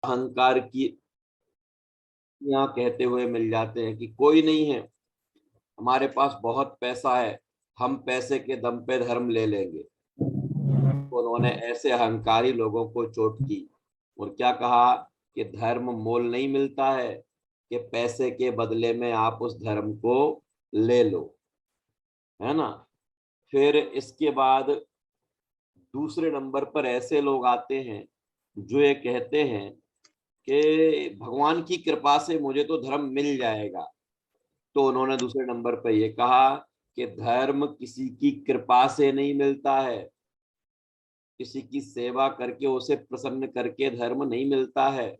अहंकार की यहाँ कहते हुए मिल जाते हैं कि कोई नहीं है, हमारे पास बहुत पैसा है, हम पैसे के दम पे धर्म ले लेंगे। तो उन्होंने ऐसे अहंकारी लोगों को चोट की और क्या कहा कि धर्म मोल नहीं मिलता है कि पैसे के बदले में आप उस धर्म को ले लो, है ना। फिर इसके बाद दूसरे नंबर पर ऐसे लोग आते हैं जो ये कहते हैं कि भगवान की कृपा से मुझे तो धर्म मिल जाएगा। तो उन्होंने दूसरे नंबर पर यह कहा कि धर्म किसी की कृपा से नहीं मिलता है, किसी की सेवा करके उसे प्रसन्न करके धर्म नहीं मिलता है।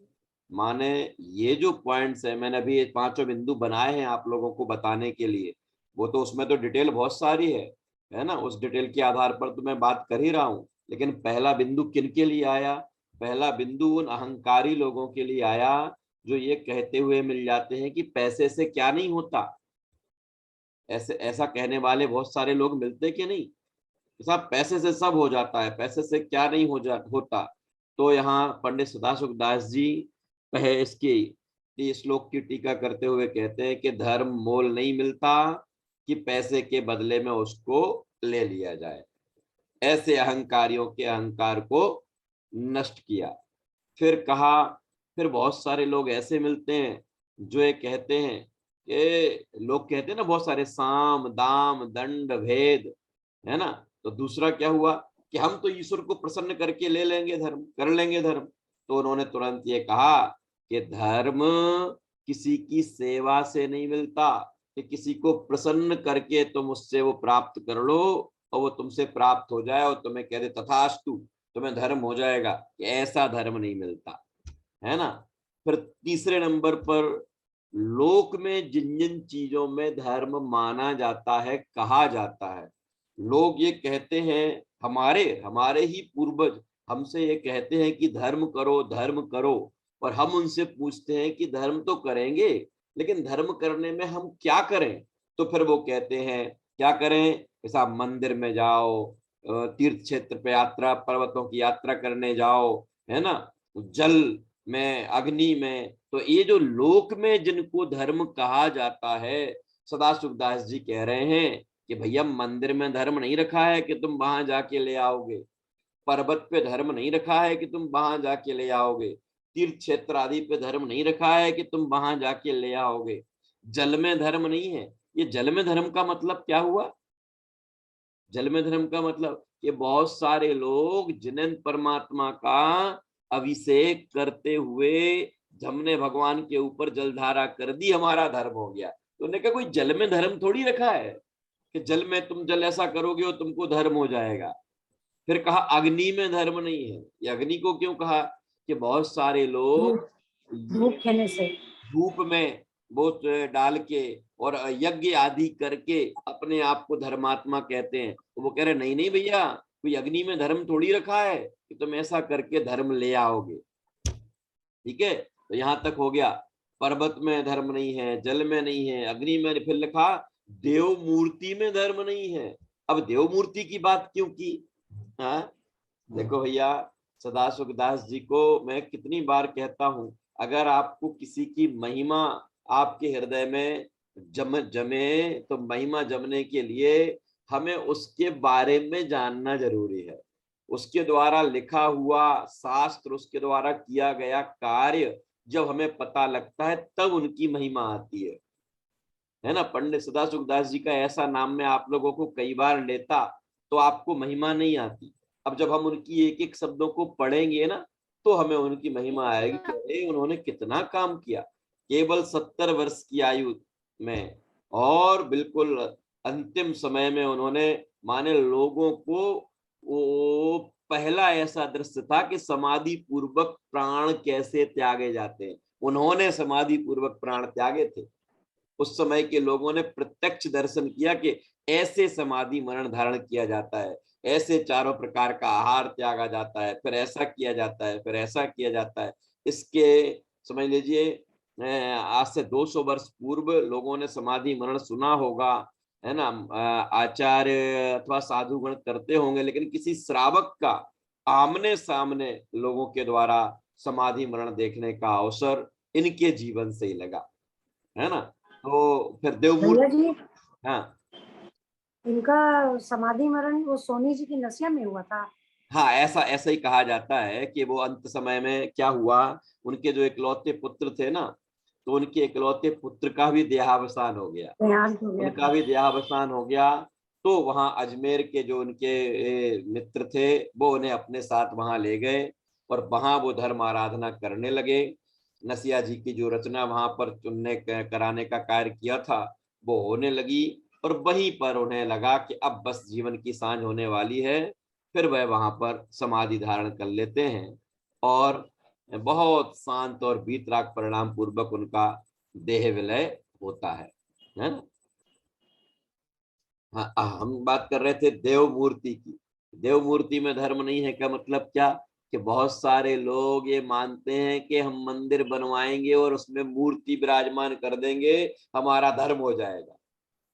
माने ये जो पॉइंट्स है, मैंने अभी ये पांचों बिंदु बनाए हैं आप लोगों को बताने के लिए, वो तो उसमें तो डिटेल बहुत सारी है ना। उस डिटेल के आधार पर तो मैं बात कर ही रहा हूं, लेकिन पहला बिंदु किन के लिए आया? पहला बिंदु उन अहंकारी लोगों के लिए आया जो ये कहते हुए मिल जाते हैं कि पैसे से क्या नहीं होता। ऐसे ऐसा कहने वाले बहुत सारे लोग मिलते कि नहीं, साहब पैसे से सब हो जाता है, पैसे से क्या नहीं होता। तो यहाँ पंडित सदाशिव दास जी कहे इसकी श्लोक की टीका करते हुए कहते हैं कि धर्म मोल नहीं मिलता कि पैसे के बदले में उसको ले लिया जाए। ऐसे अहंकारियों के अहंकार को नष्ट किया। फिर कहा, फिर बहुत सारे लोग ऐसे मिलते हैं जो ये कहते हैं कि लोग कहते हैं ना बहुत सारे साम दाम दंड भेद, है ना। तो दूसरा क्या हुआ कि हम तो ईश्वर को प्रसन्न करके ले लेंगे धर्म, कर लेंगे धर्म। तो उन्होंने तुरंत ये कहा कि धर्म किसी की सेवा से नहीं मिलता कि किसी को प्रसन्न करके तुम उससे वो प्राप्त कर लो और वो तुमसे प्राप्त हो जाए और तुम्हें कह दे तथास्तु, तुम्हें धर्म हो जाएगा, कि ऐसा धर्म नहीं मिलता, है ना। फिर तीसरे नंबर पर लोक में जिन जिन चीजों में धर्म माना जाता है, कहा जाता है, लोग ये कहते हैं, हमारे हमारे ही पूर्वज हमसे ये कहते हैं कि धर्म करो धर्म करो, और हम उनसे पूछते हैं कि धर्म तो करेंगे लेकिन धर्म करने में हम क्या करें? तो फिर वो कहते हैं क्या करें, जैसा मंदिर में जाओ, तीर्थ क्षेत्र पे यात्रा, पर्वतों की यात्रा करने जाओ, है ना, जल में, अग्नि में। तो ये जो लोक में जिनको धर्म कहा जाता है, सदाशिवदास जी कह रहे हैं कि भैया मंदिर में धर्म नहीं रखा है कि तुम वहां जाके ले आओगे, पर्वत पे धर्म नहीं रखा है कि तुम वहां जाके ले आओगे, तीर्थ क्षेत्र आदि पे धर्म नहीं रखा है कि तुम वहां जाके ले आओगे, जल में धर्म नहीं है। ये जल में धर्म का मतलब क्या हुआ? जल में धर्म का मतलब कि बहुत सारे लोग जिन्हें परमात्मा का अभिषेक करते हुए हमने भगवान के ऊपर जलधारा कर दी, हमारा धर्म हो गया। तो उन्होंने कहा कोई जल में धर्म थोड़ी रखा है कि जल में तुम जल ऐसा करोगे और तुमको धर्म हो जाएगा। फिर कहा अग्नि में धर्म नहीं है। ये अग्नि को क्यों कहा कि बहुत सारे लोग धूप खेने से, धूप में वो डाल के और यज्ञ आदि करके अपने आप को धर्मात्मा कहते हैं। तो वो कह रहे नहीं नहीं भैया, कोई अग्नि में धर्म थोड़ी रखा है कि तुम ऐसा करके धर्म ले आओगे। ठीक है, तो यहाँ तक हो गया। पर्वत में धर्म नहीं है, जल में नहीं है, अग्नि में। फिर लिखा देव मूर्ति में धर्म नहीं है। अब देव मूर्ति की बात क्यों की? हाँ, देखो भैया, सदाशिव दास जी को मैं कितनी बार कहता हूं, अगर आपको किसी की महिमा आपके हृदय में जमे तो महिमा जमने के लिए हमें उसके बारे में जानना जरूरी है। उसके द्वारा लिखा हुआ शास्त्र, उसके द्वारा किया गया कार्य जब हमें पता लगता है तब उनकी महिमा आती है ना। पंडित सदाशिव दास जी का ऐसा नाम मैं आप लोगों को कई बार लेता तो आपको महिमा नहीं आती। अब जब हम उनकी एक एक शब्दों को पढ़ेंगे ना तो हमें उनकी महिमा आएगी कि अरे उन्होंने कितना काम किया, केवल 70 वर्ष की आयु में, और बिल्कुल अंतिम समय में उन्होंने माने लोगों को वो पहला ऐसा दृश्य था कि समाधि पूर्वक प्राण कैसे त्यागे जाते हैं, उन्होंने समाधि पूर्वक प्राण त्यागे थे। उस समय के लोगों ने प्रत्यक्ष दर्शन किया कि ऐसे समाधि मरण धारण किया जाता है, ऐसे चारों प्रकार का आहार त्यागा जाता है, फिर ऐसा किया जाता है, फिर ऐसा किया जाता है। इसके समझ लीजिए आज से 200 वर्ष पूर्व लोगों ने समाधि मरण सुना होगा, है ना। आचार्य अथवा साधुगण करते होंगे, लेकिन किसी श्रावक का आमने सामने लोगों के द्वारा समाधि मरण देखने का अवसर इनके जीवन से ही लगा, है ना। तो फिर भैया देवमूर्ति, जी, हाँ इनका समाधि मरण वो सोनी जी की नसिया में हुआ था। हाँ, ऐसा ऐसा ही कहा जाता है कि वो अंत समय में क्या हुआ, उनके जो इकलौते पुत्र थे ना, तो उनके इकलौते पुत्र का भी देहावसान हो गया, देहांत हो गया उनका था। भी देहावसान हो गया। तो वहां अजमेर के जो उनके मित्र थे, वो उन्हें अपने साथ वहां ले गए और वहां वो धर्म आराधना करने लगे। नसिया जी की जो रचना वहां पर चुनने कराने का कार्य किया था, वो होने लगी। और वहीं पर उन्हें लगा कि अब बस जीवन की सांझ होने वाली है। फिर वह वहां पर समाधि धारण कर लेते हैं और बहुत शांत और वीतराग परिणाम पूर्वक उनका देह विलय होता है ना। हाँ, हम बात कर रहे थे देव मूर्ति की। देव मूर्ति में धर्म नहीं है का मतलब क्या, कि बहुत सारे लोग ये मानते हैं कि हम मंदिर बनवाएंगे और उसमें मूर्ति विराजमान कर देंगे, हमारा धर्म हो जाएगा,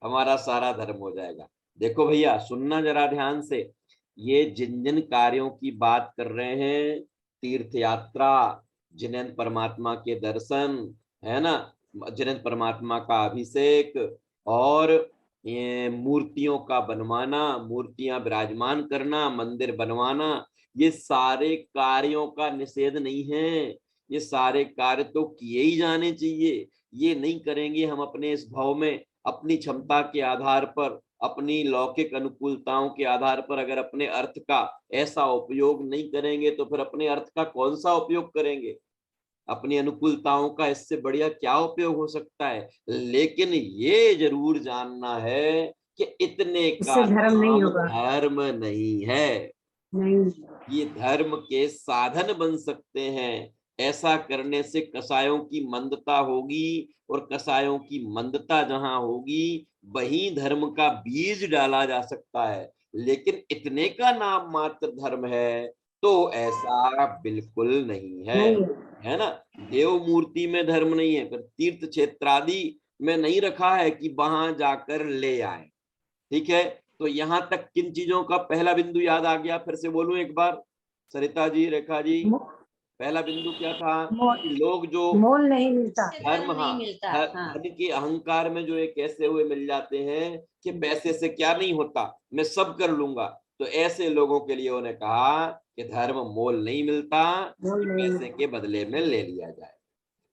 हमारा सारा धर्म हो जाएगा। देखो भैया, सुनना जरा ध्यान से, ये जिन जिन कार्यों की बात कर रहे हैं, तीर्थ यात्रा, जिनेंद्र परमात्मा के दर्शन, है ना, जिनेंद्र परमात्मा का अभिषेक, और ये मूर्तियों का बनवाना, मूर्तियां विराजमान करना, मंदिर बनवाना, ये सारे कार्यों का निषेध नहीं है। ये सारे कार्य तो किए ही जाने चाहिए। ये नहीं करेंगे हम अपने इस भाव में, अपनी क्षमता के आधार पर, अपनी लौकिक अनुकूलताओं के आधार पर अगर अपने अर्थ का ऐसा उपयोग नहीं करेंगे, तो फिर अपने अर्थ का कौन सा उपयोग करेंगे। अपनी अनुकूलताओं का इससे बढ़िया क्या उपयोग हो सकता है। लेकिन ये जरूर जानना है कि इतने का इससे धर्म नहीं नाम होगा। धर्म नहीं है। नहीं। ये धर्म के साधन बन सकते हैं। ऐसा करने से कसायों की मंदता होगी, और कसायों की मंदता जहां होगी, वहीं धर्म का बीज डाला जा सकता है। लेकिन इतने का नाम मात्र धर्म है, तो ऐसा बिल्कुल नहीं है, नहीं। है ना। देव मूर्ति में धर्म नहीं है, फिर तीर्थ क्षेत्र आदि में नहीं रखा है कि वहां जाकर ले आए। ठीक है, तो यहां तक किन चीजों का पहला बिंदु याद आ गया, फिर से बोलूं एक बार, सरिता जी, रेखा जी। मो- पहला बिंदु क्या था, मोल कि लोग जो मोल नहीं मिलता। धर्म, धर्म नहीं हाँ, मिलता। हाँ। धन के अहंकार में जो एक ऐसे हुए मिल जाते हैं कि पैसे से क्या नहीं होता, मैं सब कर लूंगा। तो ऐसे लोगों के लिए उन्हें कहा कि धर्म मोल नहीं मिलता, मोल कि नहीं पैसे मिलता। के बदले में ले लिया जाए।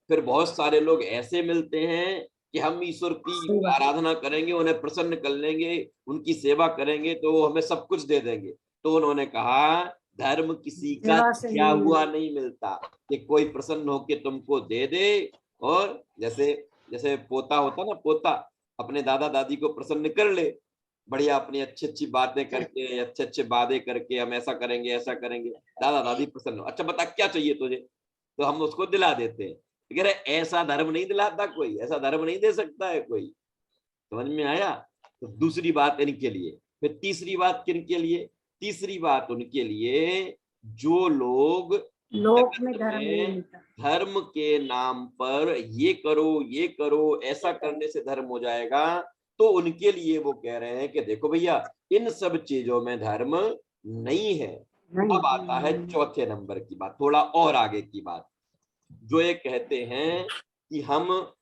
फिर बहुत सारे लोग ऐसे मिलते हैं कि हम ईश्वर की सही बात। आराधना करेंगे, उन्हें प्रसन्न कर लेंगे, उनकी सेवा करेंगे तो वो हमें सब कुछ दे देंगे। तो उन्होंने कहा, धर्म किसी का सेवा से क्या नहीं हुआ मिलता। नहीं मिलता, कि कोई प्रसन्न होके तुमको दे दे। और जैसे जैसे पोता होता ना, पोता अपने दादा दादी को प्रसन्न कर ले, बढ़िया अपनी अच्छी अच्छी बातें करके, अच्छे अच्छे वादे करके, हम ऐसा करेंगे ऐसा करेंगे, दादा दादी प्रसन्न हो, अच्छा बता क्या चाहिए तुझे, तो हम उसको दिला देते हैं। कह रहे ऐसा धर्म नहीं दिलाता कोई, ऐसा धर्म नहीं दे सकता है कोई। समझ में आया। तो दूसरी बात इनके लिए। फिर तीसरी बात किनके लिए, तीसरी बात उनके लिए जो लोग लोक में जगत धर्म नहीं में मिलता। धर्म के नाम पर ये करो, ऐसा करने से धर्म हो जाएगा। तो उनके लिए वो कह रहे हैं कि देखो भैया, इन सब चीजों में धर्म नहीं है। अब आता है नहीं। चौथे नंबर की बात, थोड़ा और आगे की बात। जो ये कहते हैं कि हम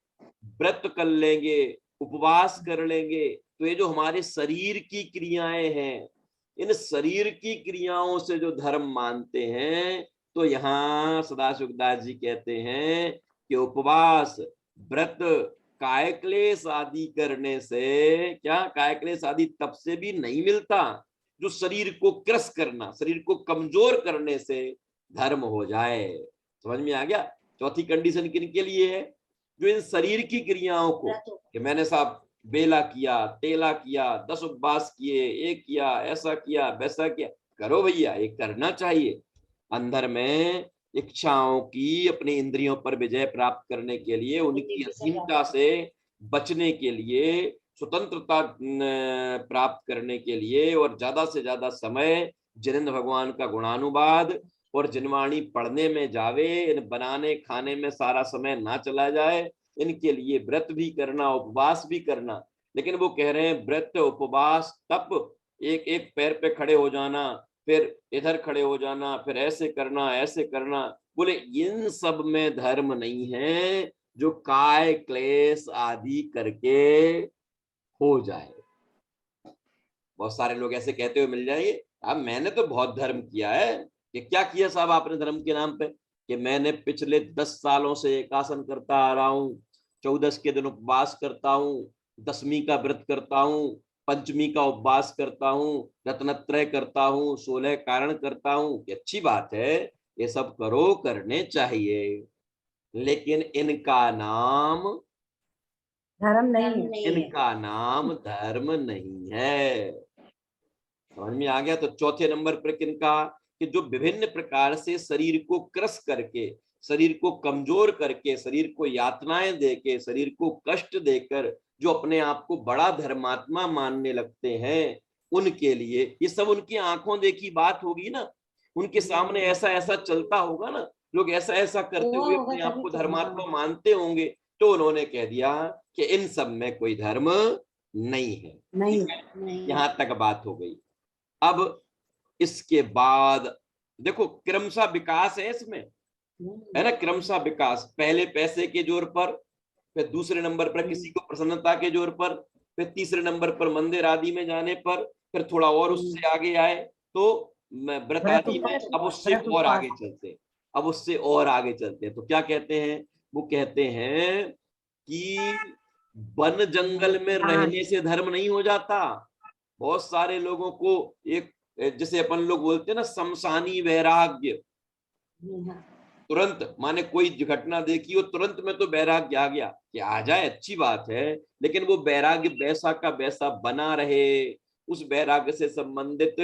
व्रत कर लेंगे, उपवास कर लेंगे, तो ये जो हमारे शरीर की क्रियाएं हैं, इन शरीर की क्रियाओं से जो धर्म मानते हैं, तो यहाँ सदाशिवदास जी कहते हैं कि उपवास, व्रत, कायक्लेश आदि करने से, क्या कायक्लेश आदि तप से भी नहीं मिलता, जो शरीर को क्रस करना, शरीर को कमजोर करने से धर्म हो जाए। समझ में आ गया। चौथी कंडीशन किन के लिए है, जो इन शरीर की क्रियाओं को, कि मैंने साहब बेला किया, तेला किया, 10 उपवास किए, ये किया, ऐसा किया, वैसा किया, करो भैया, ये करना चाहिए। अंदर में इच्छाओं की, अपनी इंद्रियों पर विजय प्राप्त करने के लिए, उनकी अधीनता से बचने के लिए, स्वतंत्रता प्राप्त करने के लिए, और ज्यादा से ज्यादा समय जिनेंद्र भगवान का गुणानुवाद और जिनवाणी पढ़ने में जावे, इन बनाने खाने में सारा समय ना चला जाए, इनके लिए व्रत भी करना, उपवास भी करना। लेकिन वो कह रहे हैं व्रत, उपवास, तप, एक एक पैर पे खड़े हो जाना, फिर इधर खड़े हो जाना, फिर ऐसे करना ऐसे करना, बोले इन सब में धर्म नहीं है जो काय क्लेश आदि करके हो जाए। बहुत सारे लोग ऐसे कहते हुए मिल जाएंगे, अब मैंने तो बहुत धर्म किया है। कि क्या किया साहब आपने धर्म के नाम पे? कि मैंने पिछले 10 सालों से एकासन करता आ रहा हूँ, 14 के दिन उपवास करता हूँ, दशमी का व्रत करता हूँ, पंचमी का उपवास करता हूँ, रत्नत्रय करता हूँ, 16 कारण करता हूँ। अच्छी बात है, ये सब करो, करने चाहिए, लेकिन इनका नाम धर्म नहीं है। इनका नाम धर्म नहीं है। समझ में आ गया? तो चौथे नंबर पर किनका? कि जो विभिन्न प्रकार से शरीर को क्रस करके, शरीर को कमजोर करके, शरीर को यातनाएं देके, शरीर को कष्ट देकर जो अपने आप को बड़ा धर्मात्मा मानने लगते हैं, उनके लिए ये सब उनकी आंखों देखी बात होगी ना। उनके सामने ऐसा ऐसा चलता होगा ना, लोग ऐसा ऐसा करते हुआ हुए होगा अपने आप तभी को तो। धर्मात्मा मानते होंगे। तो उन्होंने कह दिया कि इन सब में कोई धर्म नहीं है। नहीं ठीक है, यहां तक बात हो गई। अब इसके बाद देखो क्रमशः विकास है इसमें, है ना, क्रमशः विकास। पहले पैसे के जोर पर, फिर दूसरे नंबर पर किसी को प्रसन्नता के जोर पर, फिर तीसरे नंबर पर मंदिर आदि में जाने पर, फिर थोड़ा और उससे आगे आए तो व्रत आदि में, अब उससे और आगे चलते, अब उससे और आगे चलते हैं। तो क्या कहते हैं? वो कहते हैं कि वन जंगल में रहने से धर्म नहीं हो जाता। बहुत सारे लोगों को एक, जैसे अपन लोग बोलते हैं ना, शमशानी वैराग्य, तुरंत माने कोई घटना देखी हो तुरंत में तो वैराग्य आ गया। कि आ जाए अच्छी बात है, लेकिन वो वैराग्य वैसा का वैसा बना रहे, उस वैराग्य से संबंधित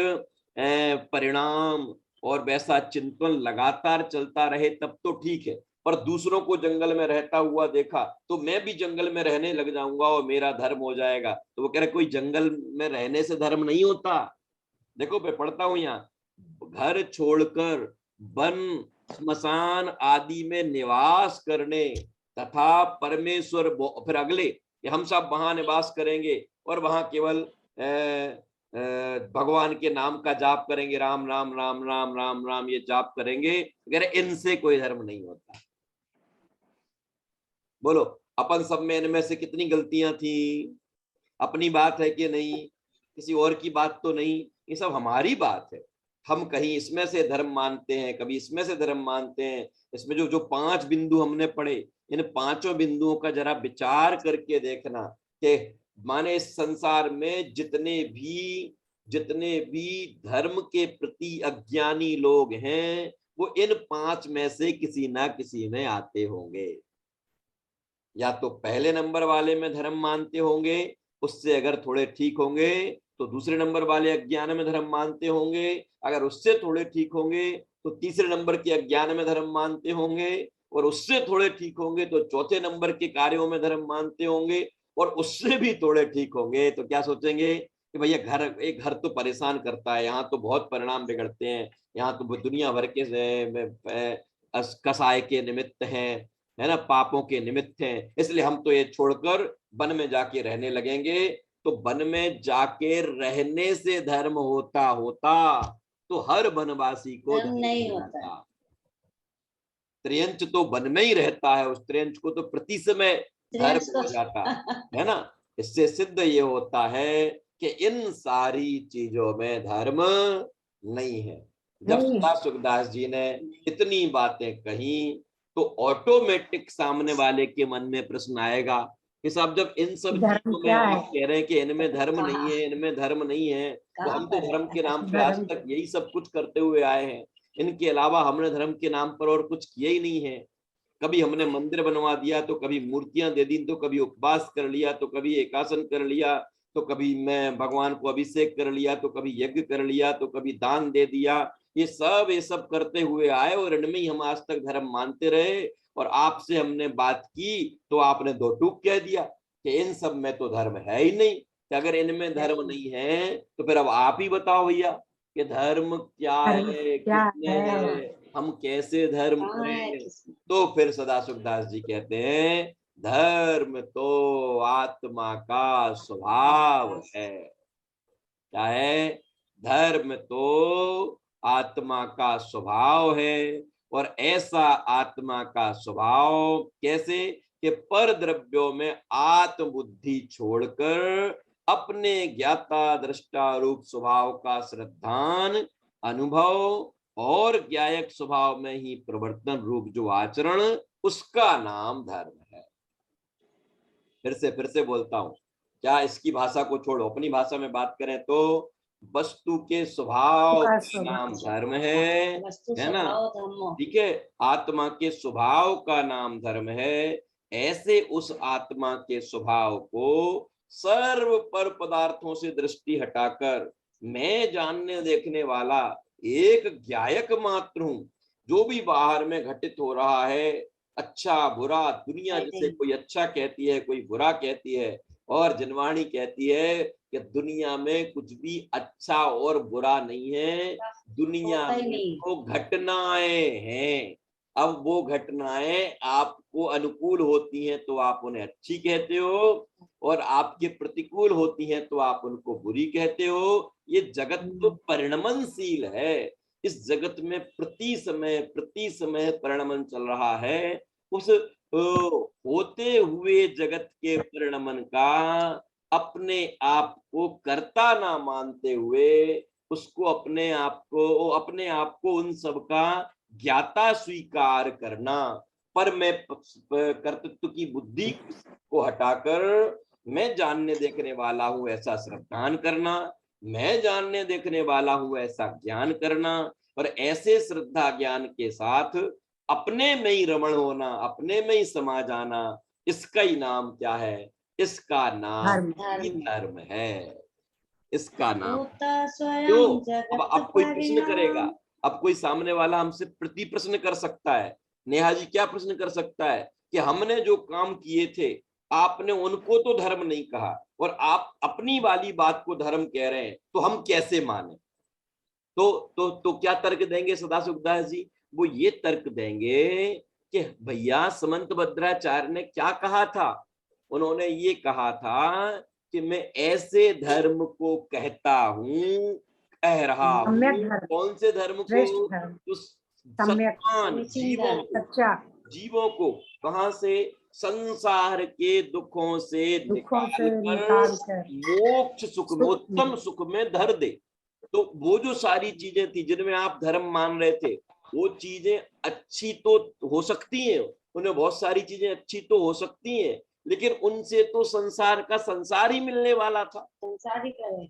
परिणाम और वैसा चिंतन लगातार चलता रहे, तब तो ठीक है। पर दूसरों को जंगल में रहता हुआ देखा तो मैं भी जंगल में रहने लग जाऊंगा और मेरा धर्म हो जाएगा। तो वो कह रहे कोई जंगल में रहने से धर्म नहीं होता। देखो मैं पढ़ता हूं यहाँ, घर छोड़कर वन स्मशान आदि में निवास करने तथा परमेश्वर, फिर अगले कि हम सब वहां निवास करेंगे और वहां केवल भगवान के नाम का जाप करेंगे, राम राम राम राम राम राम ये जाप करेंगे, अगर इनसे कोई धर्म नहीं होता। बोलो अपन सब में इनमें से कितनी गलतियां थी? अपनी बात है कि नहीं? किसी और की बात तो नहीं, ये सब हमारी बात है। हम कहीं इसमें से धर्म मानते हैं, कभी इसमें से धर्म मानते हैं। इसमें जो जो 5 बिंदु हमने पढ़े, इन पांचों बिंदुओं का जरा विचार करके देखना कि माने इस संसार में जितने भी धर्म के प्रति अज्ञानी लोग हैं, वो इन 5 में से किसी ना किसी में आते होंगे। या तो पहले नंबर वाले में धर्म मानते होंगे, उससे अगर थोड़े ठीक होंगे तो दूसरे नंबर वाले अज्ञान में धर्म मानते होंगे, अगर उससे थोड़े ठीक होंगे तो तीसरे नंबर के अज्ञान में धर्म मानते होंगे, और उससे थोड़े ठीक होंगे तो चौथे नंबर के कार्यों में धर्म मानते होंगे, और उससे भी थोड़े ठीक होंगे तो क्या सोचेंगे कि भैया एक घर तो परेशान करता है, यहाँ तो बहुत परिणाम बिगड़ते हैं, यहाँ तो दुनिया भर के कसाय के निमित्त हैं, है ना, पापों के निमित्त हैं, इसलिए हम तो ये छोड़कर वन में जाके रहने लगेंगे। तो वन में जाके रहने से धर्म होता होता तो हर वनवासी को धर्म नहीं होता। त्रियंच तो वन में ही रहता है, उस त्रियंच को तो प्रति समय धर्म हो जाता है ना। इससे सिद्ध ये होता है कि इन सारी चीजों में धर्म नहीं है। जब सदा सुखदास जी ने इतनी बातें कही तो ऑटोमेटिक सामने वाले के मन में प्रश्न आएगा कि साहब जब इन सब चीजों में आप कह रहे हैं कि इनमें धर्म नहीं है, इनमें धर्म नहीं है, तो हम तो धर्म के नाम पे आज तक यही सब कुछ करते हुए आए हैं, इनके अलावा हमने धर्म के नाम पर और कुछ किया ही नहीं है। कभी हमने मंदिर बनवा दिया, तो कभी मूर्तियां दे दी, तो कभी उपवास कर लिया, तो कभी एकासन कर लिया, तो कभी मैं भगवान को अभिषेक कर लिया, तो कभी यज्ञ कर लिया, तो कभी दान दे दिया। ये सब करते हुए आए और इनमें ही हम आज तक धर्म मानते रहे। और आपसे हमने बात की तो आपने दो टूक कह दिया कि इन सब में तो धर्म है ही नहीं। कि अगर इनमें धर्म नहीं है तो फिर अब आप ही बताओ भैया कि धर्म क्या है, किसमें है, हम कैसे धर्म करें? तो फिर सदा सुखदास जी कहते हैं धर्म तो आत्मा का स्वभाव है। क्या है? धर्म तो आत्मा का स्वभाव है, और ऐसा आत्मा का स्वभाव कैसे कि पर द्रव्यों में आत्मबुद्धि छोड़कर अपने ज्ञाता दृष्टा रूप स्वभाव का श्रद्धान अनुभव और ज्ञायक स्वभाव में ही प्रवर्तन रूप जो आचरण, उसका नाम धर्म है। फिर से बोलता हूं, क्या इसकी भाषा को छोड़ो, अपनी भाषा में बात करें तो वस्तु के स्वभाव का का नाम स्वभाव, धर्म है ना? ठीक है, आत्मा के स्वभाव का नाम धर्म है। ऐसे उस आत्मा के स्वभाव को सर्व पर पदार्थों से दृष्टि हटाकर मैं जानने देखने वाला एक ज्ञायक मात्र हूं। जो भी बाहर में घटित हो रहा है, अच्छा बुरा, दुनिया जैसे कोई अच्छा कहती है कोई बुरा कहती है, और जनवाणी कहती है कि दुनिया में कुछ भी अच्छा और बुरा नहीं है, दुनिया में तो घटनाएं हैं। अब वो घटनाएं आपको अनुकूल होती हैं तो आप उन्हें अच्छी कहते हो, और आपके प्रतिकूल होती हैं तो आप उनको बुरी कहते हो। ये जगत तो परिणमनशील है। इस जगत में प्रति समय परिणमन चल रहा है। उस होते हुए जगत के परिणमन का अपने आप को कर्ता ना मानते हुए, उसको अपने आप को उन सब का ज्ञाता स्वीकार करना, पर मैं कर्तृत्व की बुद्धि को हटाकर मैं जानने देखने वाला हूं ऐसा श्रद्धान करना, मैं जानने देखने वाला हूं ऐसा ज्ञान करना, और ऐसे श्रद्धा ज्ञान के साथ अपने में ही रमण होना, अपने में ही समा जाना, इसका ही नाम क्या है? इसका नाम ही धर्म है। इसका नाम क्यों? अब कोई प्रश्न करेगा, अब कोई सामने वाला हमसे प्रति प्रश्न कर सकता है। नेहा जी क्या प्रश्न कर सकता है कि हमने जो काम किए थे आपने उनको तो धर्म नहीं कहा, और आप अपनी वाली बात को धर्म कह रहे हैं, तो हम कैसे माने? तो क्या तर्क देंगे सदाशिवदास जी? वो ये तर्क देंगे कि भैया समंत भद्राचार्य ने क्या कहा था? उन्होंने ये कहा था कि मैं ऐसे धर्म को कहता हूं, कह रहा सम्यक हूं। धर्म, कौन से धर्म को? श्रेष्ठ धर्म, तो सम्यक, सत्तान जीवों को, सच्चा, जीवों को कहां से? संसार के दुखों से दुखों से निकाल कर निकाल कर मोक्ष सुख में, सुख में। उत्तम सुख में धर दे। तो वो जो सारी चीजें थी जिनमें आप धर्म मान रहे थे, वो चीजें अच्छी तो हो सकती हैं, उन्हें बहुत सारी चीजें अच्छी तो हो सकती हैं, लेकिन उनसे तो संसार का संसार ही मिलने वाला था। संसार ही करे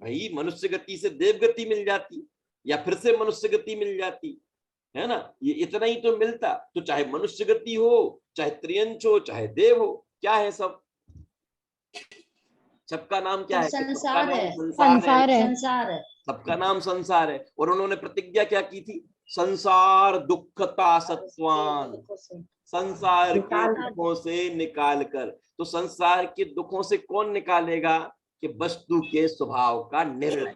भाई मनुष्य गति से देव गति मिल जाती, या फिर से मनुष्य गति मिल जाती, है ना? ये इतना ही तो मिलता। तो चाहे मनुष्य गति हो, चाहे त्रियंच हो, चाहे देव हो, क्या है सब? सबका नाम क्या है? सबका नाम संसार है। संसार है। सबका नाम संसार है। और उन्होंने प्रतिज्ञा क्या की थी? संसार दुखता सत्वान, संसार के दुखों से निकाल कर। तो संसार के दुखों से कौन निकालेगा? कि वस्तु के स्वभाव का निर्णय।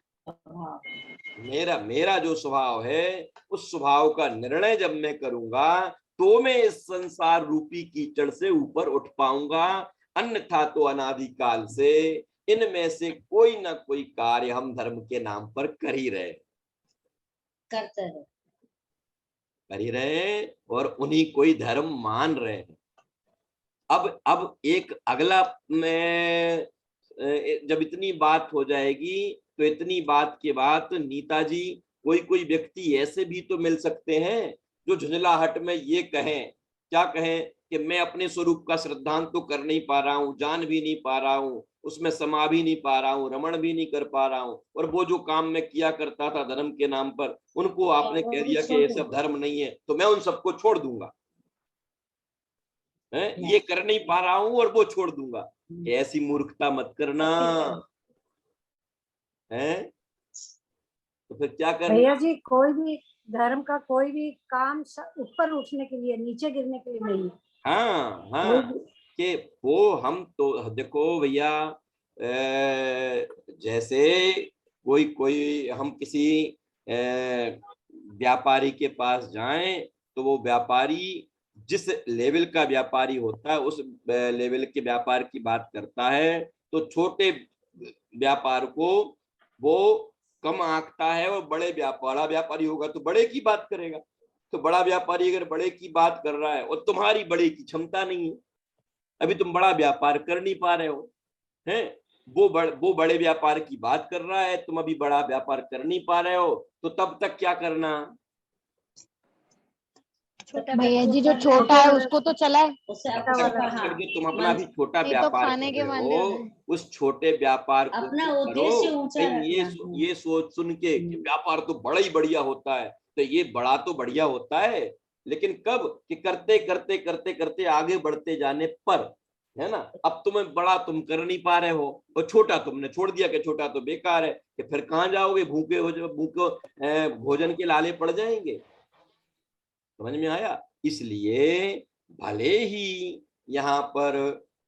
मेरा जो स्वभाव है, उस स्वभाव का निर्णय जब मैं करूंगा तो मैं इस संसार रूपी कीचड़ से ऊपर उठ पाऊंगा, अन्यथा तो अनादिकाल से इनमें से कोई ना कोई कार्य हम धर्म के नाम पर कर ही रहे, और उन्हीं कोई धर्म मान रहे हैं। अब एक अगला में जब इतनी बात हो जाएगी तो इतनी बात के बाद नीता जी कोई व्यक्ति ऐसे भी तो मिल सकते हैं जो झुंझलाहट में ये कहें, क्या कहें कि मैं अपने स्वरूप का श्रद्धांत तो कर नहीं पा रहा हूँ, जान भी नहीं पा रहा हूँ, उसमें समा भी नहीं पा रहा हूँ, रमण भी नहीं कर पा रहा हूँ, और वो जो काम मैं किया करता था धर्म के नाम पर, उनको आपने कह दिया कि ये सब धर्म नहीं है, तो मैं उन सबको छोड़ दूंगा, ये कर नहीं पा रहा हूं और वो छोड़ दूंगा। ऐसी मूर्खता मत करना है। तो फिर क्या करना? भैया जी, कोई भी धर्म का कोई भी काम ऊपर उठने के लिए, नीचे गिरने के लिए नहीं है। हाँ कि वो हम तो देखो भैया, जैसे कोई हम किसी व्यापारी के पास जाएं तो वो व्यापारी जिस लेवल का व्यापारी होता है उस लेवल के व्यापार की बात करता है, तो छोटे व्यापार को वो कम आंकता है, और बड़ा व्यापारी होगा तो बड़े की बात करेगा। तो बड़ा व्यापारी अगर बड़े की बात कर रहा है और तुम्हारी बड़े की क्षमता नहीं है, अभी तुम बड़ा व्यापार कर नहीं पा रहे हो, हैं, वो बड़े व्यापार की बात कर रहा है, तुम अभी बड़ा व्यापार कर नहीं पा रहे हो, तो तब तक क्या करना? भैया जी जो छोटा है उसको तो चलाए, तब तक जो तुम अपना भी छोटा नहीं तो व्यापार खाने कर के रहे मांदे हो हो, जाए। उस छोटे व्यापार को अपना तो उद्देश्य करो। ऊंचा कहीं रखना। ये सोच सुन के कि व्यापार तो बड़ा ही बढ़िया होता है, तो ये बड़ा तो बढ़िया होता है, लेकिन कब कि करते करते करते करते आगे बढ़ते जाने पर, है ना। अब तुम्हें बड़ा तुम कर नहीं पा रहे हो और छोटा तुमने छोड़ दिया कि छोटा तो बेकार है, कि फिर कहाँ जाओगे? भूखे हो, भूखे भोजन के लाले पड़ जाएंगे। समझ में आया? इसलिए भले ही यहाँ पर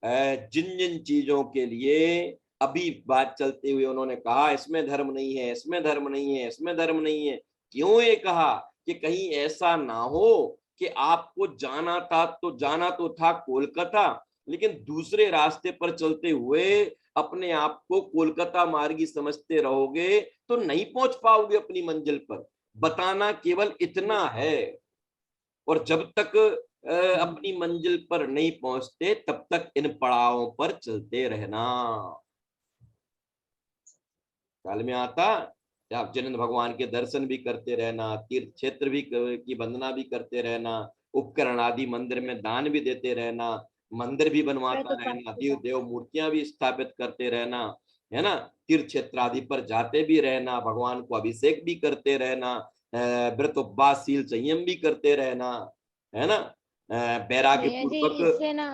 जिन जिन चीजों के लिए अभी बात चलते हुए उन्होंने कहा इसमें धर्म नहीं है, इसमें धर्म नहीं है, इसमें धर्म नहीं है, क्यों ये कहा? कि कहीं ऐसा ना हो कि आपको जाना तो था कोलकाता, लेकिन दूसरे रास्ते पर चलते हुए अपने आप को कोलकाता मार्गी समझते रहोगे तो नहीं पहुंच पाओगे अपनी मंजिल पर। बताना केवल इतना है, और जब तक अपनी मंजिल पर नहीं पहुंचते तब तक इन पड़ावों पर चलते रहना। ख्याल में आता? आप जिनेंद्र भगवान के दर्शन भी करते रहना, तीर्थ क्षेत्र भी की वंदना भी करते रहना, उपकरण आदि मंदिर में दान भी देते रहना, मंदिर भी बनवाता रहना, देव मूर्तियां भी स्थापित करते रहना, है ना, तीर्थ क्षेत्र आदि पर जाते भी रहना, भगवान को अभिषेक भी करते रहना, व्रत उपवास शील संयम भी करते रहना, है ना, वैराग्य भैया जी पूर्वक। इससे ना,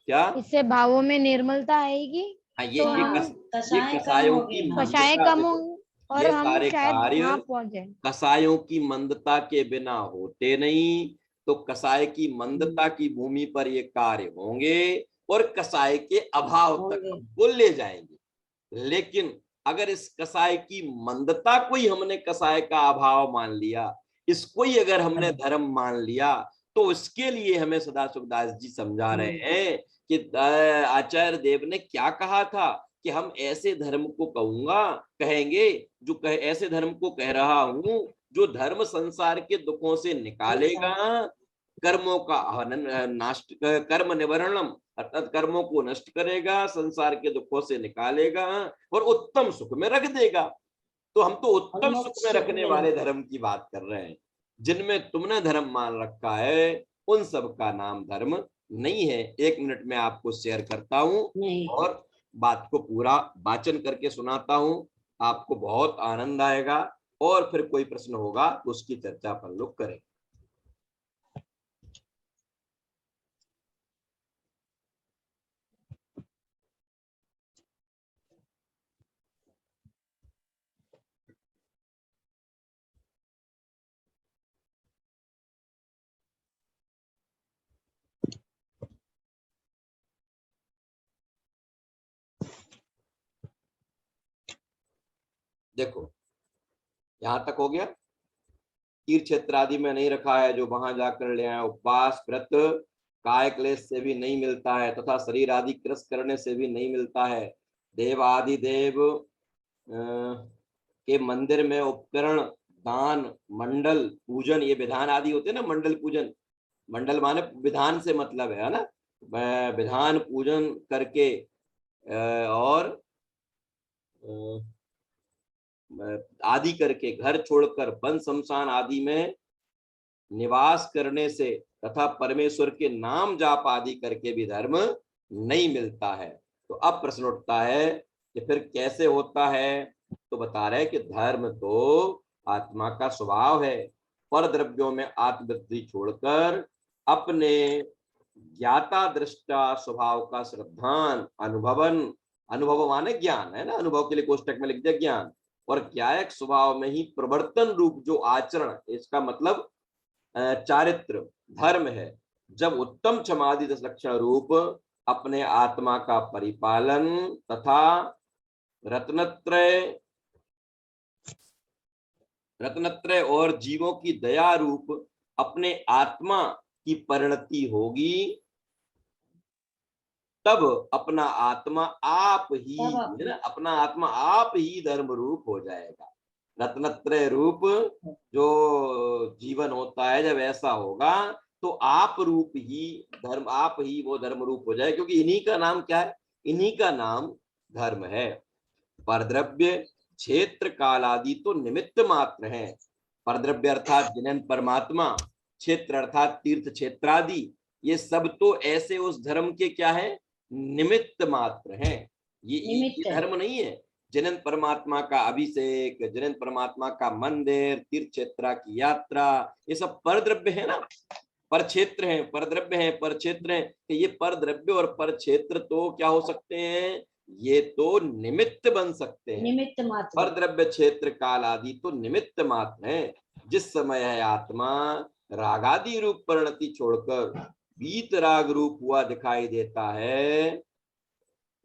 क्या? इससे भावों में निर्मलता आएगी, हाँ, तो ये हम कसायों की कषाय मंदता, कम देखो, होंगे और ये हम सारे शायद कार्य वहां पहुंच जाए। कसायों की मंदता के बिना होते नहीं, तो कसाय की मंदता की भूमि पर ये कार्य होंगे और कसाय के अभाव तक हमको ले जाएंगे। लेकिन अगर इस कसाय की मंदता को ही हमने कसाय का अभाव मान लिया, इसको ही अगर हमने धर्म मान लिया, तो इसके लिए हमें सदाशिवदास जी समझा रहे हैं कि आचार्य देव ने क्या कहा था कि हम ऐसे धर्म को कहेंगे, ऐसे धर्म को कह रहा हूं जो धर्म संसार के दुखों से निकालेगा, कर्मों का नष्ट, कर्म निवारणम अर्थात कर्मों को नष्ट करेगा, संसार के दुखों से निकालेगा और उत्तम सुख में रख देगा। तो हम तो उत्तम सुख में रखने वाले धर्म की बात कर रहे हैं। जिनमें तुमने धर्म मान रखा है उन सब का नाम धर्म नहीं है। 1 मिनट में आपको शेयर करता हूं और बात को पूरा वाचन करके सुनाता हूं, आपको बहुत आनंद आएगा, और फिर कोई प्रश्न होगा तो उसकी चर्चा अपन लोग करें। देखो, यहां तक हो गया। तीर्थ क्षेत्र आदि में नहीं रखा है, जो वहां जाकर ले आए। उपवास व्रत काय क्लेश से भी नहीं मिलता है, तथा शरीर आदि कृष करने से भी नहीं मिलता है। देव आदि देव के मंदिर में उपकरण दान मंडल पूजन, ये विधान आदि होते हैं ना, मंडल पूजन, मंडल माने विधान से मतलब है ना, विधान पूजन करके और आदि करके घर छोड़कर वन शमशान आदि में निवास करने से तथा परमेश्वर के नाम जाप आदि करके भी धर्म नहीं मिलता है। तो अब प्रश्न उठता है कि फिर कैसे होता है? तो बता रहे कि धर्म तो आत्मा का स्वभाव है। पर द्रव्यों में आत्मवृत्ति छोड़कर अपने ज्ञाता दृष्टा स्वभाव का श्रद्धान अनुभवन, अनुभव माने ज्ञान है ना, अनुभव के लिए कोष्टक में लिख दिया ज्ञान, और ज्ञायक स्वभाव में ही प्रवर्तन रूप जो आचरण, इसका मतलब चारित्र धर्म है, जब उत्तम क्षमादि 10 लक्षण रूप अपने आत्मा का परिपालन तथा रत्नत्रय और जीवों की दया रूप अपने आत्मा की परिणति होगी, तब अपना आत्मा आप ही, है ना, अपना आत्मा आप ही धर्म रूप हो जाएगा। रत्नत्रय रूप जो जीवन होता है, जब ऐसा होगा तो आप रूप ही धर्म, आप ही वो धर्म रूप हो जाए, क्योंकि इन्हीं का नाम क्या है, इन्हीं का नाम धर्म है। परद्रव्य क्षेत्र काल आदि तो निमित्त मात्र है। परद्रव्य अर्थात जिनन परमात्मा, क्षेत्र अर्थात तीर्थ क्षेत्र आदि, ये सब तो ऐसे उस धर्म के क्या है, निमित्त मात्र हैं। ये धर्म नहीं है। जनन परमात्मा का अभिषेक, जनन परमात्मा का मंदिर, तीर्थ क्षेत्र की यात्रा, ये सब परद्रव्य है ना, पर क्षेत्र है, परद्रव्य है, पर क्षेत्र है। तो ये परद्रव्य और पर क्षेत्र तो क्या हो सकते हैं, ये तो निमित्त बन सकते हैं, निमित्त मात्र। परद्रव्य क्षेत्र काल आदि तो निमित्त मात्र है। जिस समय है आत्मा रागादि रूप परिणति छोड़कर वीतराग रूप हुआ दिखाई देता है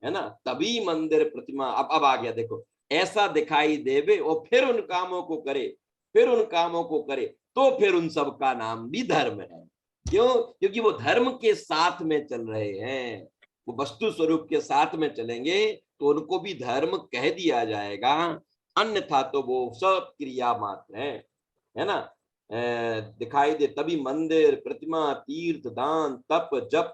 ना, तभी मंदिर प्रतिमा, अब आ गया देखो, ऐसा दिखाई देवे और फिर उन कामों को करे, फिर उन कामों को करे, तो फिर उन सब का नाम भी धर्म है। क्यों? क्योंकि वो धर्म के साथ में चल रहे हैं, वो वस्तु स्वरूप के साथ में चलेंगे तो उनको भी धर्म कह दिया जाएगा, अन्यथा तो वो सब क्रिया मात्र है ना। दिखाई दे तभी मंदिर प्रतिमा तीर्थ दान तप जप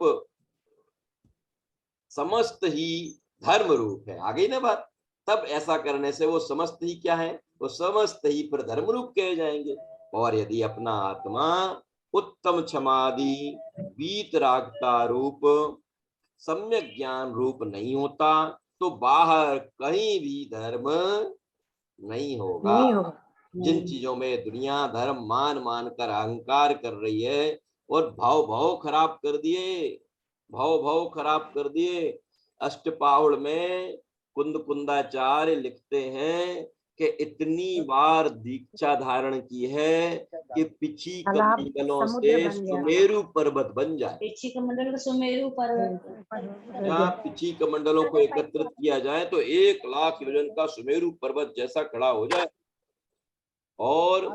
समस्त ही धर्म रूप है। आ गई ना बात। तब ऐसा करने से वो समस्त ही क्या है, वो समस्त ही पर धर्म रूप कहे जाएंगे। और यदि अपना आत्मा उत्तम क्षमादि वीतरागता रूप सम्यक ज्ञान रूप नहीं होता तो बाहर कहीं भी धर्म नहीं होगा। जिन चीजों में दुनिया धर्म मान मान कर अहंकार कर रही है और भाव खराब कर दिए, भाव खराब कर दिए। अष्टपाहुड़ में कुंद कुंदाचार्य लिखते हैं कि इतनी बार दीक्षा धारण की है कि पिछी कमंडलों से सुमेरु पर्वत बन जाए। पिछी कमंडल का सुमेरु पर्वत, क्या पिछी कमंडलों को एकत्रित किया जाए तो 1 लाख वजन का सुमेरु पर्वत जैसा खड़ा हो जाए। और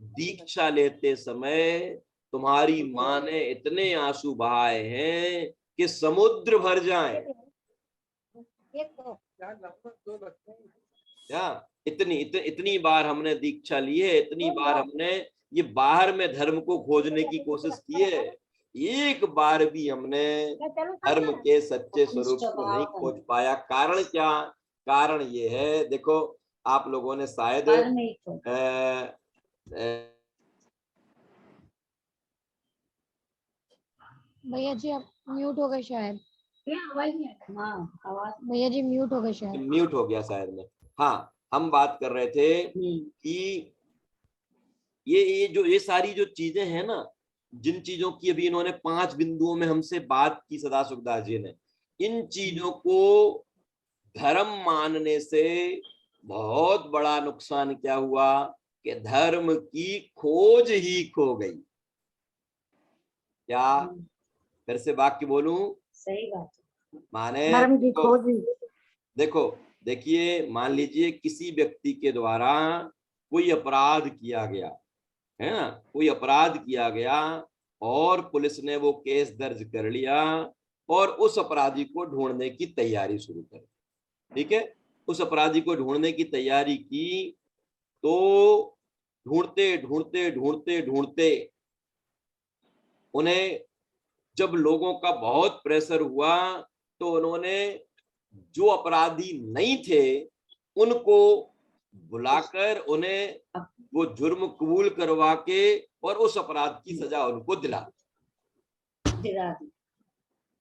दीक्षा लेते समय तुम्हारी माँ ने इतने आंसू बहाए हैं कि समुद्र भर जाए। क्या इतनी बार हमने दीक्षा ली है, इतनी बार हमने ये बाहर में धर्म को खोजने की कोशिश की है, एक बार भी हमने धर्म के सच्चे स्वरूप को नहीं खोज पाया। कारण क्या? कारण ये है, देखो आप लोगों ने शायद भैया जी आप म्यूट हो गए शायद। भैया जी म्यूट हो गए शायद। म्यूट हो गया शायद में। हाँ, हम बात कर रहे थे कि ये सारी जो चीजें हैं ना, जिन चीजों की अभी इन्होंने 5 बिंदुओं में हमसे बात की सदाशिवदास जी ने, इन चीजों को धर्म मानने से बहुत बड़ा नुकसान क्या हुआ कि धर्म की खोज ही खो गई। क्या फिर से वाक्य बोलूं? सही बात माने धर्म की खोज ही। देखिए मान लीजिए किसी व्यक्ति के द्वारा कोई अपराध किया गया है ना, कोई अपराध किया गया और पुलिस ने वो केस दर्ज कर लिया और उस अपराधी को ढूंढने की तैयारी शुरू कर, ठीक है, उस अपराधी को ढूंढने की तैयारी की तो ढूंढते ढूंढते ढूंढते ढूंढते उन्हें जब लोगों का बहुत प्रेशर हुआ तो उन्होंने जो अपराधी नहीं थे उनको बुलाकर उन्हें वो जुर्म कबूल करवा के और उस अपराध की सजा उनको दिला दी।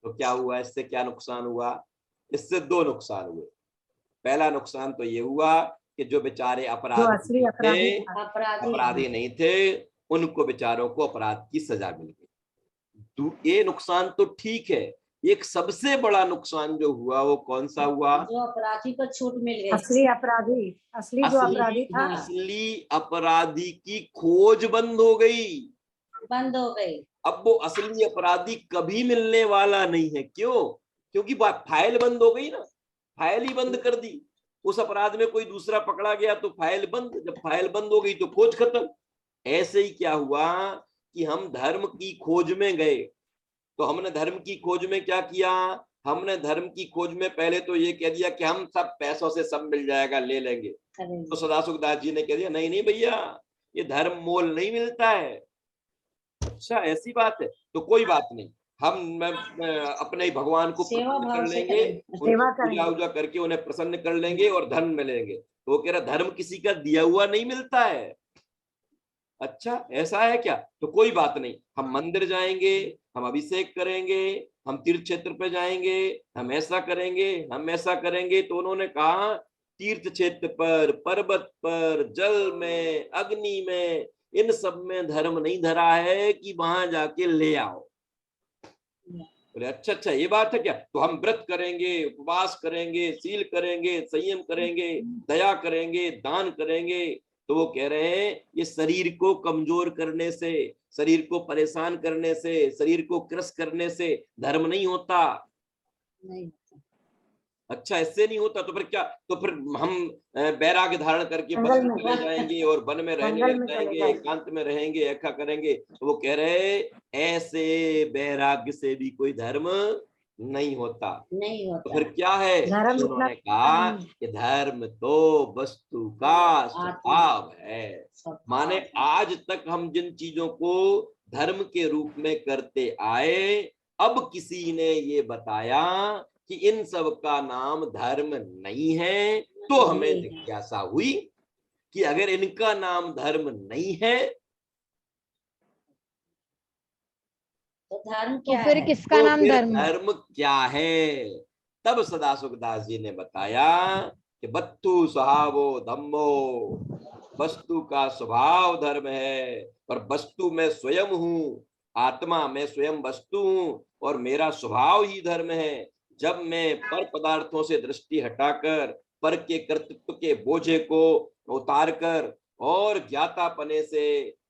तो क्या हुआ, इससे क्या नुकसान हुआ? इससे 2 नुकसान हुए। पहला नुकसान तो ये हुआ कि जो बेचारे अपराधी नहीं थे उनको बेचारों को अपराध की सजा मिल गई। ये नुकसान तो ठीक है। एक सबसे बड़ा नुकसान जो हुआ वो कौन सा हुआ? जो अपराधी को छूट मिल गई। असली जो अपराधी था, असली अपराधी की खोज बंद हो गई। अब वो असली अपराधी कभी मिलने वाला नहीं है। क्यों? क्योंकि फाइल बंद हो गई ना, फाइल ही बंद कर दी। उस अपराध में कोई दूसरा पकड़ा गया तो फाइल बंद, जब फाइल बंद हो गई तो खोज खत्म। ऐसे ही क्या हुआ कि हम धर्म की खोज में गए तो हमने धर्म की खोज में क्या किया, हमने धर्म की खोज में पहले तो ये कह दिया कि हम सब पैसों से सब मिल जाएगा, ले लेंगे। तो सदाशिव दास जी ने कह दिया नहीं नहीं भैया, ये धर्म मोल नहीं मिलता है। अच्छा ऐसी बात है, तो कोई बात नहीं, मैं अपने ही भगवान को सेवा प्रसन्न भाव कर से लेंगे, करेंगे। उनकी सेवा पूजा करेंगे। उजा करके उन्हें प्रसन्न कर लेंगे और धर्म मिलेंगे। तो वो कह रहा धर्म किसी का दिया हुआ नहीं मिलता है। अच्छा ऐसा है क्या? तो कोई बात नहीं, हम मंदिर जाएंगे, हम अभिषेक करेंगे, हम तीर्थ क्षेत्र पे जाएंगे, हम ऐसा करेंगे, हम ऐसा करेंगे। तो उन्होंने कहा तीर्थ क्षेत्र पर, पर्वत पर, जल में, अग्नि में, इन सब में धर्म नहीं धरा है कि वहां जाके ले आओ। बोले अच्छा अच्छा ये बात है क्या? तो हम व्रत करेंगे, उपवास करेंगे, सील करेंगे, संयम करेंगे, दया करेंगे, दान करेंगे। तो वो कह रहे हैं ये शरीर को कमजोर करने से, शरीर को परेशान करने से, शरीर को क्रश करने से धर्म नहीं होता। नहीं, अच्छा इससे नहीं होता तो फिर क्या? तो फिर हम वैराग्य धारण करके वन जंगल में में चले जाएंगे और वन में रहने जंगल लग में चले जाएंगे, जाएंगे। एकांत में रहेंगे, ऐसा करेंगे। तो वो कह रहे ऐसे वैराग्य से भी कोई धर्म नहीं होता। नहीं तो होता। फिर क्या है? धर्म तो इतना उन्होंने कहा नहीं। कि धर्म तो वस्तु का स्वभाव है। माने आज तक हम जिन चीजों को धर्म के रूप में करते आए, अब किसी ने ये बताया कि इन सब का नाम धर्म नहीं है। तो हमें नहीं है। जिज्ञासा हुई कि अगर इनका नाम धर्म नहीं है तो धर्म तो क्या फिर है? किसका तो नाम फिर धर्म है? धर्म क्या है? तब सदाशिवदास जी ने बताया कि बत्तु स्वभावो धम्मो, वस्तु का स्वभाव धर्म है, और वस्तु मैं स्वयं हूँ, आत्मा मैं स्वयं वस्तु हूँ और मेरा स्वभाव ही धर्म है। जब मैं पर पदार्थों से दृष्टि हटाकर पर के कर्तृत्व के बोझे को उतार कर और ज्ञातापने से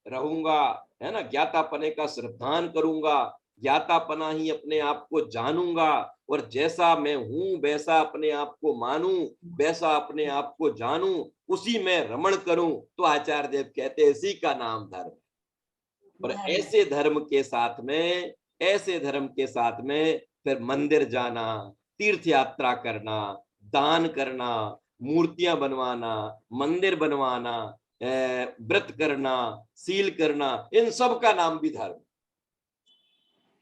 रहूंगा, है ना, ज्ञातापने का श्रद्धान करूंगा, ज्ञातापना ही अपने आप को जानूंगा और जैसा मैं हूं वैसा अपने आप को मानूं, वैसा अपने आप को जानूं, उसी में रमण करूं, तो आचार्य देव कहते हैं इसी का नाम धर्म। और ऐसे धर्म के साथ में, ऐसे धर्म के साथ में फिर मंदिर जाना, तीर्थ यात्रा करना, दान करना, मूर्तियां बनवाना, मंदिर बनवाना, व्रत करना, सील करना, इन सब का नाम भी धर्म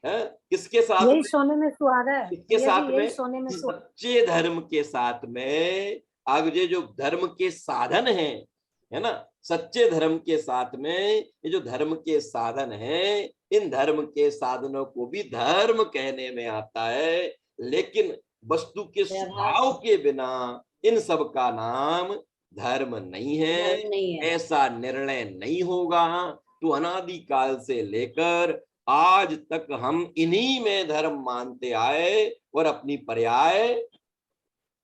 है। किसके साथ यही में? सोने में सुहागा है किसके भैया साथ जी, यही में? सोने में सुहागा। सच्चे धर्म के साथ में। आगे जो धर्म के साधन हैं, है ना, सच्चे धर्म के साथ में ये जो धर्म के साधन हैं, इन धर्म के साधनों को भी धर्म कहने में आता है, लेकिन वस्तु के स्वभाव के बिना इन सब का नाम धर्म नहीं है। धर्म नहीं है। ऐसा निर्णय नहीं होगा। तो अनादिकाल से लेकर आज तक हम इन्हीं में धर्म मानते आए और अपनी पर्याय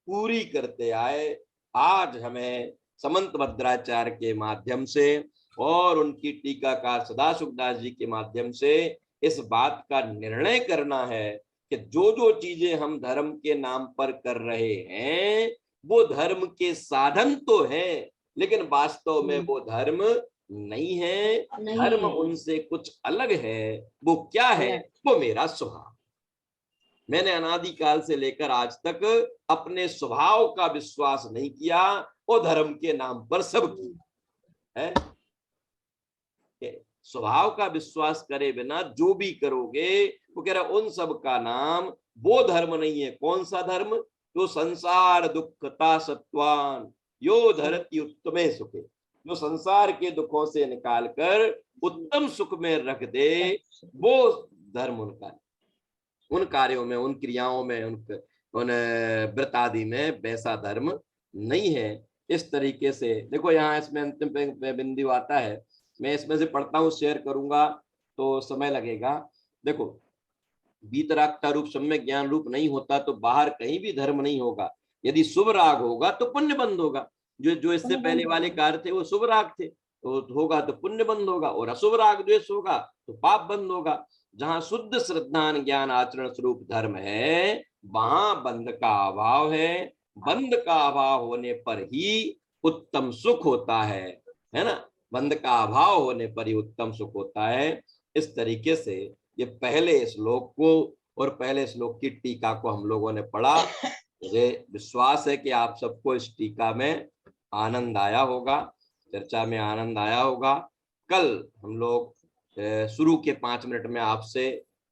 पूरी करते आए। आज हमें समंत भद्राचार्य के माध्यम से और उनकी टीकाकार सदाशिवदास जी के माध्यम से इस बात का निर्णय करना है कि जो जो चीजें हम धर्म के नाम पर कर रहे हैं वो धर्म के साधन तो हैं, लेकिन वास्तव में वो धर्म नहीं है। धर्म उनसे कुछ अलग है। वो क्या है? वो मेरा स्वभाव। मैंने अनादिकाल से लेकर आज तक अपने स्वभाव का विश्वास नहीं किया और धर्म के नाम पर सब किया है। स्वभाव का विश्वास करे बिना जो भी करोगे, वो कह रहा उन सब का नाम वो धर्म नहीं है। कौन सा धर्म? जो संसार दुखता सत्वान यो धरती उत्तमे सुखे, जो संसार के दुखों से निकालकर उत्तम सुख में रख दे, वो धर्म उनका। उन कार्यों में, उन क्रियाओं में, उन व्रत आदि में वैसा धर्म नहीं है। इस तरीके से देखो, यहाँ इसमें अंतिम बिंदु आता है, मैं इसमें से पढ़ता हूँ, शेयर करूंगा तो समय लगेगा। देखो, वीतरागता रूप सम्यक ज्ञान रूप नहीं होता तो बाहर कहीं भी धर्म नहीं होगा। यदि शुभ राग होगा तो पुण्य बंद होगा। जो इससे पहले वाले कार्य थे वो शुभ राग थे, तो होगा तो पुण्य बंद होगा, और अशुभ राग द्वेष होगा तो पाप बंद होगा। जहां शुद्ध श्रद्धान ज्ञान आचरण स्वरूप धर्म है, वहां बंध का अभाव है। बंध का अभाव होने पर ही उत्तम सुख होता है ना। बंध का अभाव होने पर ही उत्तम सुख होता है। इस तरीके से ये पहले श्लोक को और पहले श्लोक की टीका को हम लोगों ने पढ़ा। मुझे विश्वास है कि आप सबको इस टीका में आनंद आया होगा, चर्चा में आनंद आया होगा। कल हम लोग शुरू के 5 मिनट में आपसे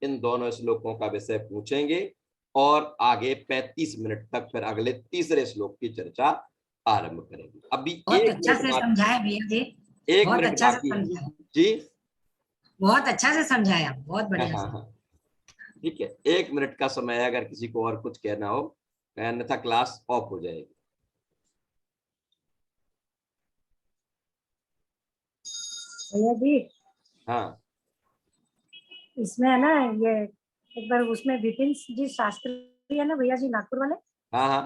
इन दोनों श्लोकों का विषय पूछेंगे और आगे 35 मिनट तक फिर अगले तीसरे श्लोक की चर्चा आरंभ करेंगे। अभी बहुत एक अच्छा से मिनट समझाया भैया जी, एक बहुत मिनट अच्छा से बाकी है समझाया, जी। बहुत अच्छा से समझाया, बहुत हाँ बढ़िया हाँ से। हाँ, ठीक है, 1 मिनट का समय है, अगर किसी को और कुछ कहना हो, अन्यथा क्लास ऑफ हो जाएगी। भैया जी हाँ इसमें है ना, ये एक बार उसमें विपिन जी शास्त्री है ना भैया जी, नागपुर वाले, हाँ हाँ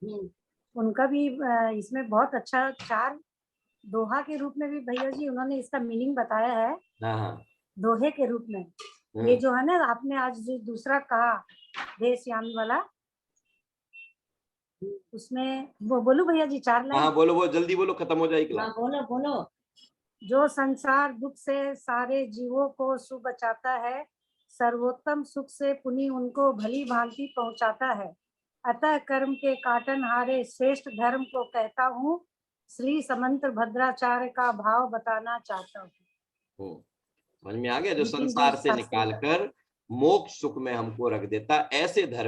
हम्म, उनका भी इसमें बहुत अच्छा 4 दोहा के रूप में भी भैया जी उन्होंने इसका मीनिंग बताया है, हाँ हाँ दोहे के रूप में। ये हम्म, जो है ना आपने आज जो दूसरा कहा देशयामी वाला, उसमें वो बोलू भैया जी 4 लाइन। हाँ बोलो, वो जल्दी बोलो, खत्म हो जाएगी हाँ क्लास। बोलो बोलो। जो संसार दुख से सारे जीवों को सुख बचाता है, सर्वोत्तम सुख से पुनि उनको भली भांति पहुंचाता है। अतः कर्म के काटन हारे श्रेष्ठ धर्म को कहता हूँ, श्री समंत भद्राचार्य का भाव बताना चाहता हूँ। समझ में आ गया? जो विपिन जी संसार से शास्त्री निकाल का। कर मोक्ष सुख में हमको रख देता, ऐसे धर्म